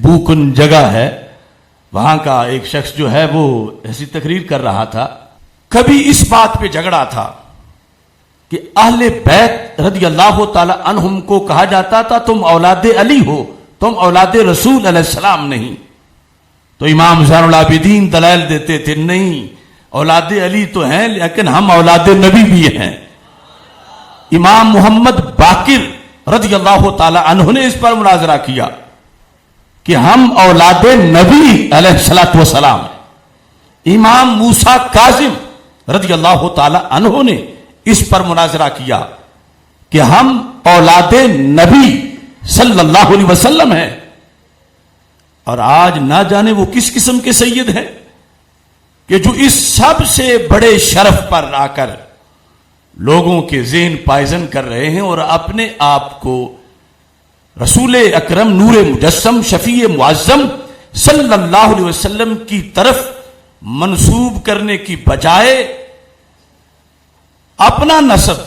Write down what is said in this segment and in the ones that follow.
بوکن جگہ ہے، وہاں کا ایک شخص جو ہے وہ ایسی تقریر کر رہا تھا. کبھی اس بات پہ جھگڑا تھا کہ اہل بیت رضی اللہ تعالی عنہم کو کہا جاتا تھا تم اولاد علی ہو، تم اولاد رسول علیہ السلام نہیں. تو امام زین العابدین دلائل دیتے تھے نہیں، اولاد علی تو ہیں لیکن ہم اولاد نبی بھی ہیں. امام محمد باقر رضی اللہ تعالی عنہ نے اس پر مناظرہ کیا کہ ہم اولاد نبی علیہ الصلوۃ والسلام. امام موسیٰ کاظم رضی اللہ تعالی عنہ نے اس پر مناظرہ کیا کہ ہم اولاد نبی صلی اللہ علیہ وسلم ہیں. اور آج نہ جانے وہ کس قسم کے سید ہیں کہ جو اس سب سے بڑے شرف پر آ کر لوگوں کے ذہن پائزن کر رہے ہیں اور اپنے آپ کو رسول اکرم نور مجسم شفیع معظم صلی اللہ علیہ وسلم کی طرف منسوب کرنے کی بجائے اپنا نسب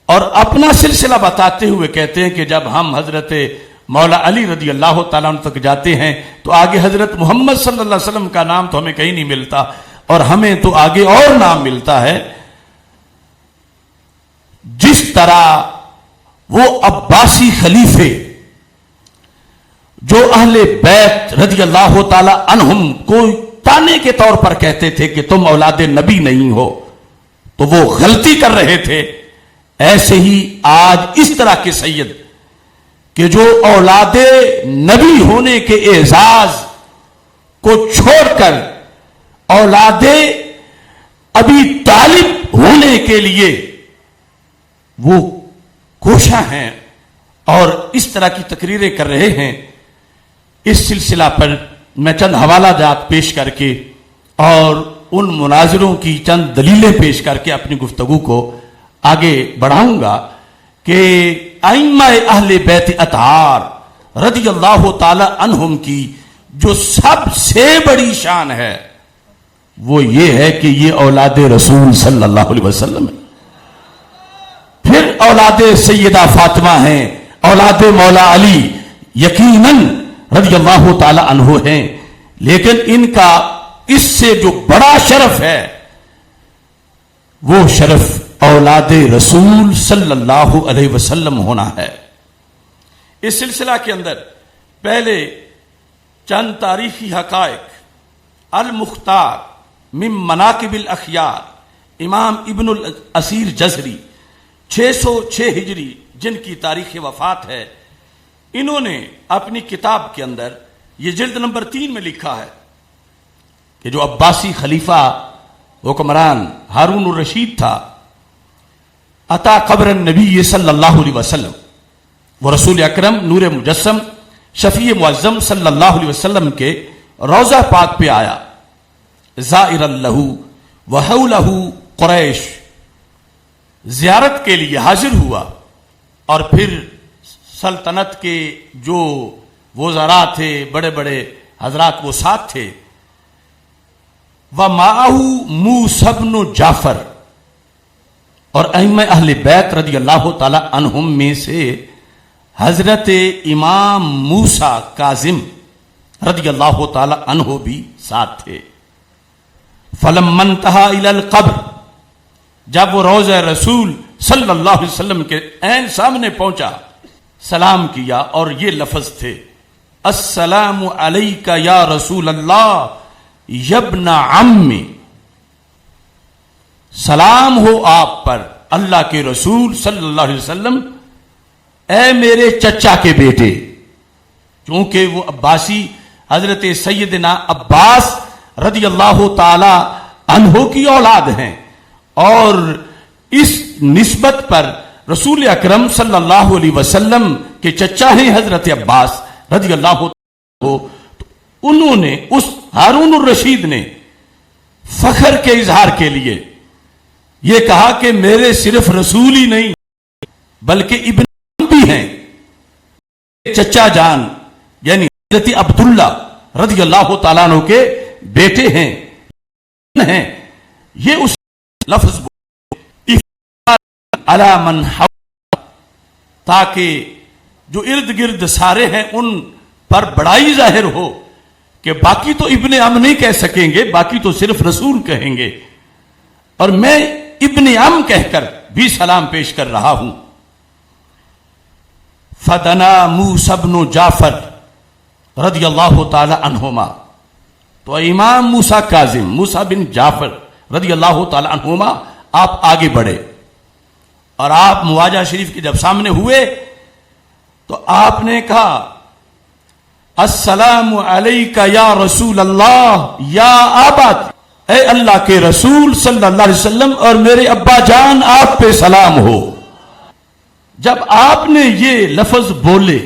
اور اپنا سلسلہ بتاتے ہوئے کہتے ہیں کہ جب ہم حضرت مولا علی رضی اللہ تعالیٰ عنہ تک جاتے ہیں تو آگے حضرت محمد صلی اللہ علیہ وسلم کا نام تو ہمیں کہیں نہیں ملتا اور ہمیں تو آگے اور نام ملتا ہے. جس طرح وہ عباسی خلیفے جو اہل بیت رضی اللہ تعالی عنہم کو تانے کے طور پر کہتے تھے کہ تم اولاد نبی نہیں ہو تو وہ غلطی کر رہے تھے، ایسے ہی آج اس طرح کے سید کہ جو اولاد نبی ہونے کے اعزاز کو چھوڑ کر اولاد ابی طالب ہونے کے لیے وہ کوشاں ہیں اور اس طرح کی تقریریں کر رہے ہیں. اس سلسلہ پر میں چند حوالہ جات پیش کر کے اور ان مناظروں کی چند دلیلیں پیش کر کے اپنی گفتگو کو آگے بڑھاؤں گا کہ ائمہ اہل بیت اطہار رضی اللہ تعالی عنہم کی جو سب سے بڑی شان ہے وہ یہ ہے کہ یہ اولاد رسول صلی اللہ علیہ وسلم ہے. پھر اولاد سیدہ فاطمہ ہیں، اولاد مولا علی یقیناً رضی اللہ تعالی عنہ ہیں، لیکن ان کا اس سے جو بڑا شرف ہے وہ شرف اولاد رسول صلی اللہ علیہ وسلم ہونا ہے. اس سلسلہ کے اندر پہلے چند تاریخی حقائق المختار من مناقب الاخیار امام ابن الاسیر جزری 606 ہجری جن کی تاریخ وفات ہے، انہوں نے اپنی کتاب کے اندر یہ جلد نمبر 3 میں لکھا ہے کہ جو عباسی خلیفہ حکمران ہارون الرشید تھا اتا قبر النبی صلی اللہ علیہ وسلم، وہ رسول اکرم نور مجسم شفیع معظم صلی اللہ علیہ وسلم کے روضہ پاک پہ آیا زائر لہ وحولہ قریش، زیارت کے لیے حاضر ہوا اور پھر سلطنت کے جو وزراء تھے بڑے بڑے حضرات وہ ساتھ تھے. وَمَعَهُ مُوسَى بْنُ جعفر، اور ائمہ اہل بیت رضی اللہ تعالی عنہم میں سے حضرت امام موسیٰ کاظم رضی اللہ تعالی عنہ بھی ساتھ تھے. فَلَمَّا انْتَهَا إِلَى الْقَبْرِ، جب وہ روضہ رسول صلی اللہ علیہ وسلم کے عین سامنے پہنچا سلام کیا اور یہ لفظ تھے السلام علیکہ یا رسول اللہ یبن عمی، سلام ہو آپ پر اللہ کے رسول صلی اللہ علیہ وسلم اے میرے چچا کے بیٹے. چونکہ وہ عباسی حضرت سیدنا عباس رضی اللہ تعالی عنہ کی اولاد ہیں اور اس نسبت پر رسول اکرم صلی اللہ علیہ وسلم کے چچا ہیں حضرت عباس رضی اللہ عنہ. انہوں نے اس ہارون الرشید نے فخر کے اظہار کے لیے یہ کہا کہ میرے صرف رسول ہی نہیں بلکہ ابن بھی ہیں، چچا جان یعنی حضرت عبداللہ رضی اللہ تعالیٰ عنہ کے بیٹے ہیں. یہ اس لفظ علی من حول، تاکہ جو ارد گرد سارے ہیں ان پر بڑائی ظاہر ہو کہ باقی تو ابن ام نہیں کہہ سکیں گے، باقی تو صرف رسول کہیں گے، اور میں ابن ام کہہ کر بھی سلام پیش کر رہا ہوں۔ فدنا موسیٰ بن جعفر رضی اللہ تعالی عنہما، تو امام موسیٰ کاظم موسیٰ بن جعفر رضی اللہ تعالی عنہما آپ آگے بڑھے، اور آپ مواجہ شریف کے جب سامنے ہوئے تو آپ نے کہا السلام علیکہ یا رسول اللہ یا آباد، اے اللہ کے رسول صلی اللہ علیہ وسلم اور میرے ابا جان آپ پہ سلام ہو۔ جب آپ نے یہ لفظ بولے،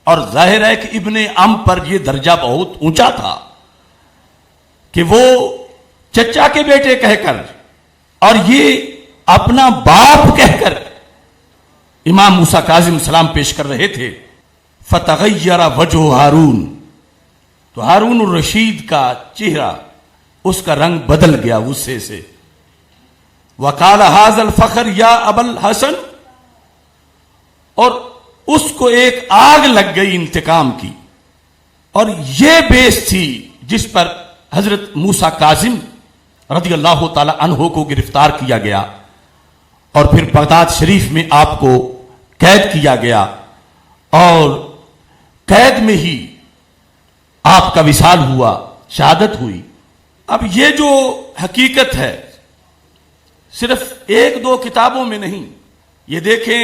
اور ظاہر ہے کہ ابن ام پر یہ درجہ بہت اونچا تھا کہ وہ چچا کے بیٹے کہہ کر اور یہ اپنا باپ کہہ کر امام موسیٰ کاظم سلام پیش کر رہے تھے۔ فتغیر وجہ ہارون، تو ہارون الرشید کا چہرہ اس کا رنگ بدل گیا غصے سے۔ وقال ھذا الفخر یا ابا الحسن، اور اس کو ایک آگ لگ گئی انتقام کی، اور یہ بیس تھی جس پر حضرت موسیٰ کاظم رضی اللہ تعالی عنہ کو گرفتار کیا گیا، اور پھر بغداد شریف میں آپ کو قید کیا گیا، اور قید میں ہی آپ کا وصال ہوا، شہادت ہوئی۔ اب یہ جو حقیقت ہے صرف ایک دو کتابوں میں نہیں، یہ دیکھیں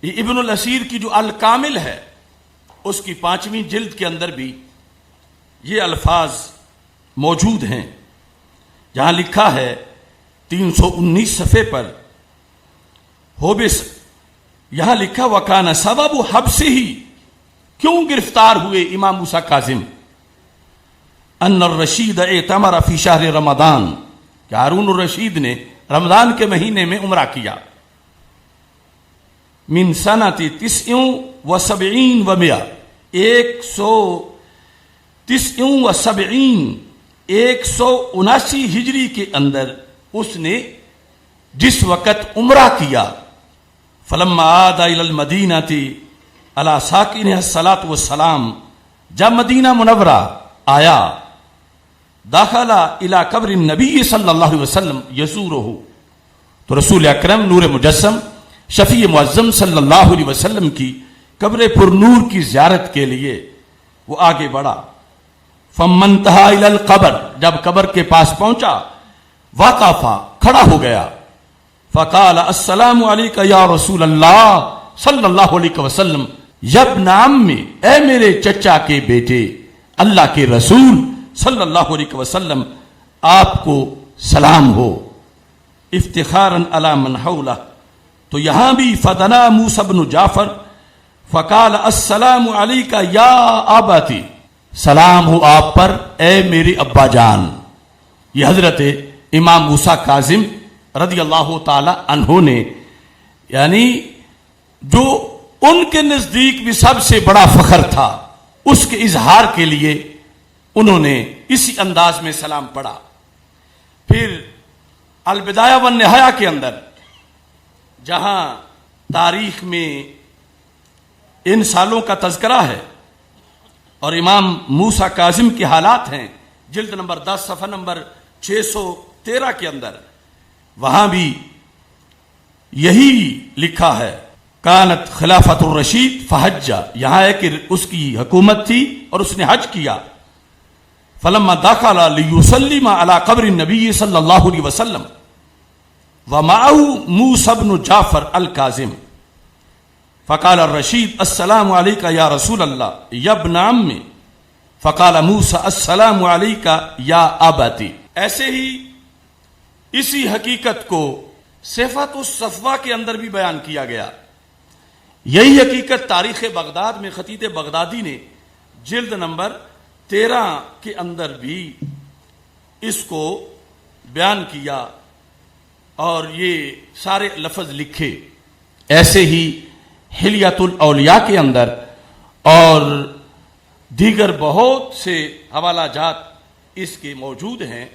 یہ ابن الاسیر کی جو الکامل ہے اس کی 5ویں جلد کے اندر بھی یہ الفاظ موجود ہیں، جہاں لکھا ہے 319 صفحے پر ہوبس، یہاں لکھا وکان سبب حبسہ، کیوں گرفتار ہوئے امام موسیٰ کاظم؟ ان الرشید اعتمر فی شہر رمضان، کہ ہارون الرشید نے رمضان کے مہینے میں عمرہ کیا، من سنۃ 79 و 100، 179 ہجری کے اندر اس نے جس وقت عمرہ کیا، فلما عاد الی المدینہ علی ساکنہا الصلاۃ والسلام، جب مدینہ منورہ آیا، داخل الی قبر النبی صلی اللہ علیہ وسلم یزورہ، تو رسول اکرم نور مجسم شفیع معظم صلی اللہ علیہ وسلم کی قبر پر نور کی زیارت کے لیے وہ آگے بڑھا۔ فمن انتہا الی القبر، جب قبر کے پاس پہنچا، وقف، کھڑا ہو گیا، فقال السلام علیکہ یا رسول اللہ صلی اللہ علیہ وسلم، یبن عمی، اے میرے چچا کے بیٹے اللہ کے رسول صلی اللہ علیہ وسلم، آپ کو سلام ہو۔ افتخارا علی من حولہ، تو یہاں بھی فدنا موسیٰ بن جعفر فقال السلام علیکہ یا اباتی، سلام ہو آپ پر اے میرے ابا جان۔ یہ حضرت امام موسیٰ کاظم رضی اللہ تعالی عنہ نے، یعنی جو ان کے نزدیک بھی سب سے بڑا فخر تھا، اس کے اظہار کے لیے انہوں نے اسی انداز میں سلام پڑھا۔ پھر البدایہ والنہایہ کے اندر جہاں تاریخ میں ان سالوں کا تذکرہ ہے اور امام موسیٰ کاظم کے حالات ہیں، جلد نمبر 10 صفحہ نمبر 613 کے اندر، وہاں بھی یہی لکھا ہے کانت خلافت الرشید فحج، یہاں ہے کہ اس کی حکومت تھی اور اس نے حج کیا۔ فلما دخل لیسلم علی قبر النبی صلی اللہ علیہ وسلم ومعه موسیٰ بن جعفر الکاظم، فقال الرشید السلام علیکہ یا رسول اللہ یا ابن عمی، فقال موسیٰ السلام علیکہ یا اباتی۔ ایسے ہی اسی حقیقت کو صفات الصفوہ کے اندر بھی بیان کیا گیا۔ یہی حقیقت تاریخ بغداد میں خطیب بغدادی نے جلد نمبر 13 کے اندر بھی اس کو بیان کیا اور یہ سارے لفظ لکھے۔ ایسے ہی حلیۃ الاولیاء کے اندر اور دیگر بہت سے حوالہ جات اس کے موجود ہیں،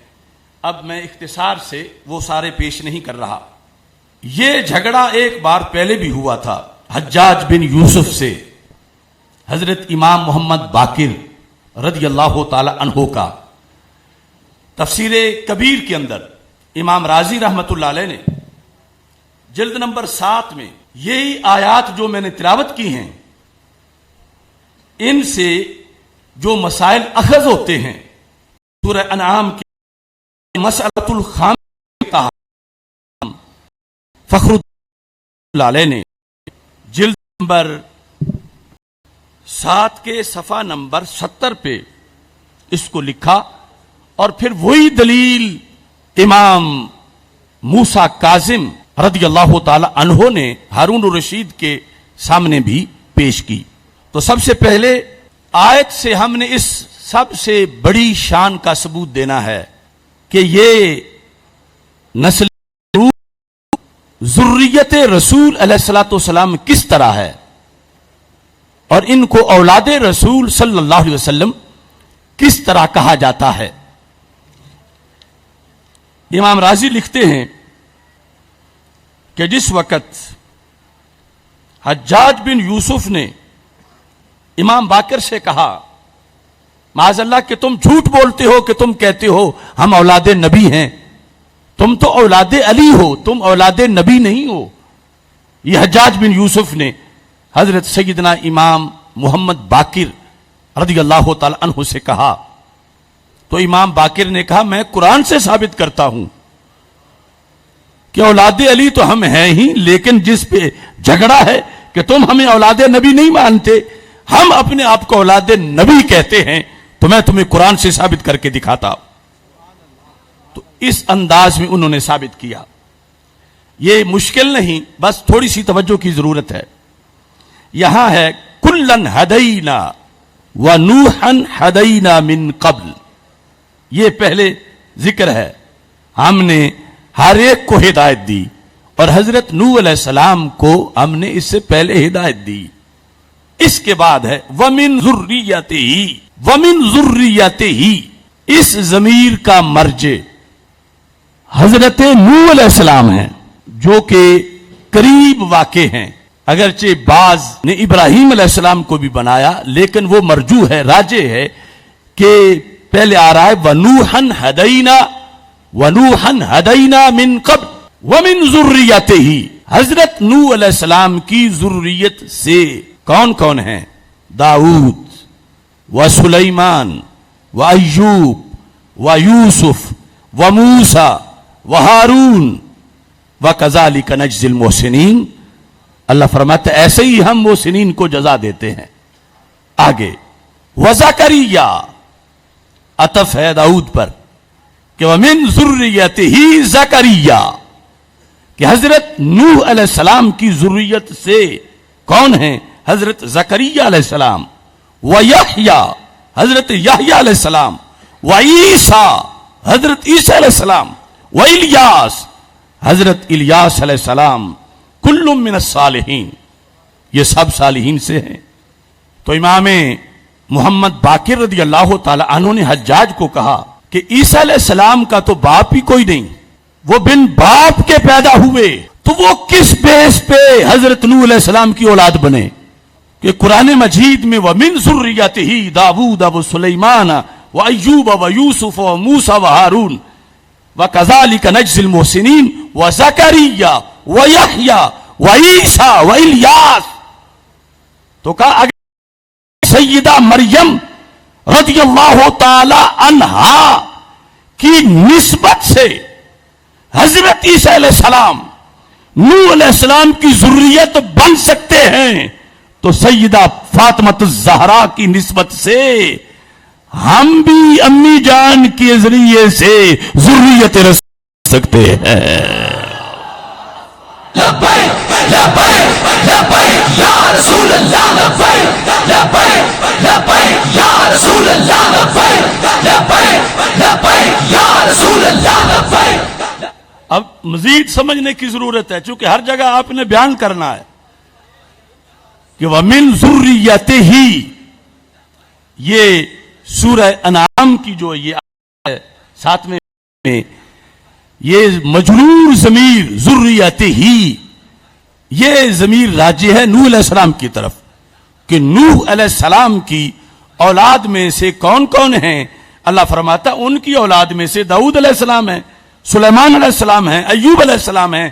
اب میں اختصار سے وہ سارے پیش نہیں کر رہا۔ یہ جھگڑا ایک بار پہلے بھی ہوا تھا حجاج بن یوسف سے۔ حضرت امام محمد باقر رضی اللہ تعالی عنہ کا تفسیر کبیر کے اندر امام رازی رحمت اللہ علیہ نے جلد نمبر 7 میں یہی آیات جو میں نے تلاوت کی ہیں ان سے جو مسائل اخذ ہوتے ہیں سورہ انعام کی مسئلۃ الخام کہا فخر اللہ علیہ نے جلد نمبر 7 کے صفحہ نمبر 70 پہ اس کو لکھا اور پھر وہی دلیل امام موسیٰ کاظم رضی اللہ تعالی عنہ نے ہارون الرشید کے سامنے بھی پیش کی. تو سب سے پہلے آیت سے ہم نے اس سب سے بڑی شان کا ثبوت دینا ہے کہ یہ نسل ذریت رسول علیہ الصلوۃ والسلام کس طرح ہے اور ان کو اولاد رسول صلی اللہ علیہ وسلم کس طرح کہا جاتا ہے. امام رازی لکھتے ہیں کہ جس وقت حجاج بن یوسف نے امام باقر سے کہا معاذ اللہ کہ تم جھوٹ بولتے ہو کہ تم کہتے ہو ہم اولاد نبی ہیں، تم تو اولاد علی ہو، تم اولاد نبی نہیں ہو. یہ حجاج بن یوسف نے حضرت سیدنا امام محمد باقر رضی اللہ تعالی عنہ سے کہا تو امام باقر نے کہا میں قرآن سے ثابت کرتا ہوں کہ اولاد علی تو ہم ہیں ہی، لیکن جس پہ جھگڑا ہے کہ تم ہمیں اولاد نبی نہیں مانتے، ہم اپنے آپ کو اولاد نبی کہتے ہیں، تو میں تمہیں قرآن سے ثابت کر کے دکھاتا. تو اس انداز میں انہوں نے ثابت کیا. یہ مشکل نہیں، بس تھوڑی سی توجہ کی ضرورت ہے. یہاں ہے کلن ہدینا ونوحا ہدینا من قبل، یہ پہلے ذکر ہے ہم نے ہر ایک کو ہدایت دی اور حضرت نوح علیہ السلام کو ہم نے اس سے پہلے ہدایت دی. اس کے بعد ہے وَمِن ذُرِّيَّتِهِ وَمِن ذُرِّيَّتِهِ، اس ضمیر کا مرجع حضرت نوح علیہ السلام ہیں جو کہ قریب واقع ہیں. اگرچہ بعض نے ابراہیم علیہ السلام کو بھی بنایا لیکن وہ مرجوح ہے، راجح ہے کہ پہلے آ رہا ہے وَنُوحًا هَدَيْنَا وَنُوحًا هَدَيْنَا مِن قَبْلُ وَمِن ذُرِّيَّتِهِ، حضرت نوح علیہ السلام کی ذریت سے کون کون ہیں؟ داؤد و سلیمان و ایوب و یوسف و موسیٰ و ہارون و کذالک نجزی المحسنین. اللہ فرماتا ہے ایسے ہی ہم محسنین کو جزا دیتے ہیں. آگے وزکریا، عطف ہے داؤد پر کہ ومن ذریتہ زکریا، کہ حضرت نوح علیہ السلام کی ذریت سے کون ہیں؟ حضرت زکریا علیہ السلام و یحییٰ، حضرت یحییٰ علیہ السلام و عیسیٰ، حضرت عیسیٰ علیہ السلام و الیاس، حضرت الیاس علیہ السلام. کل من الصالحین، یہ سب صالحین سے ہیں. تو امام محمد باقر رضی اللہ تعالی عنہ نے حجاج کو کہا کہ عیسیٰ علیہ السلام کا تو باپ ہی کوئی نہیں، وہ بن باپ کے پیدا ہوئے، تو وہ کس بیس پہ حضرت نوح علیہ السلام کی اولاد بنے؟ کہ قرآن مجید میں وَمِن ذُرِّيَّتِهِ داؤد و سلیمان و ایوب و یوسف و موسیٰ و ہارون وَكَذَلِكَ نَجْزِي الْمُحْسِنِينَ وَزَكَرِيَّا وَيَحْيَا وَعِيسَىٰ وَإِلْيَاسَ. تو کہا اگر سیدہ مریم رضی اللہ تعالی عنہا کی نسبت سے حضرت عیسیٰ علیہ السلام نوح علیہ السلام کی ذریت بن سکتے ہیں تو سیدہ فاطمہ الزہرا کی نسبت سے ہم بھی امی جان کے ذریعے سے ذریت رس سکتے ہیں. لبیک لبیک لبیک یا رسول اللہ، لبیک لبیک لبیک یا رسول اللہ، لبیک لبیک لبیک یا رسول اللہ، لبیک. اب مزید سمجھنے کی ضرورت ہے چونکہ ہر جگہ آپ نے بیان کرنا ہے کہ وَمِن ذُرِّيَّتِهِ، یہ سورہ انعام کی جو یہ آیت ہے 7ویں میں، یہ مجرور ضمیر ذریتہ، یہ ضمیر راجع ہے نوح علیہ السلام کی طرف. کہ نوح علیہ السلام کی اولاد میں سے کون کون ہیں؟ اللہ فرماتا ان کی اولاد میں سے داؤد علیہ السلام ہے، سلیمان علیہ السلام ہے، ایوب علیہ السلام ہے،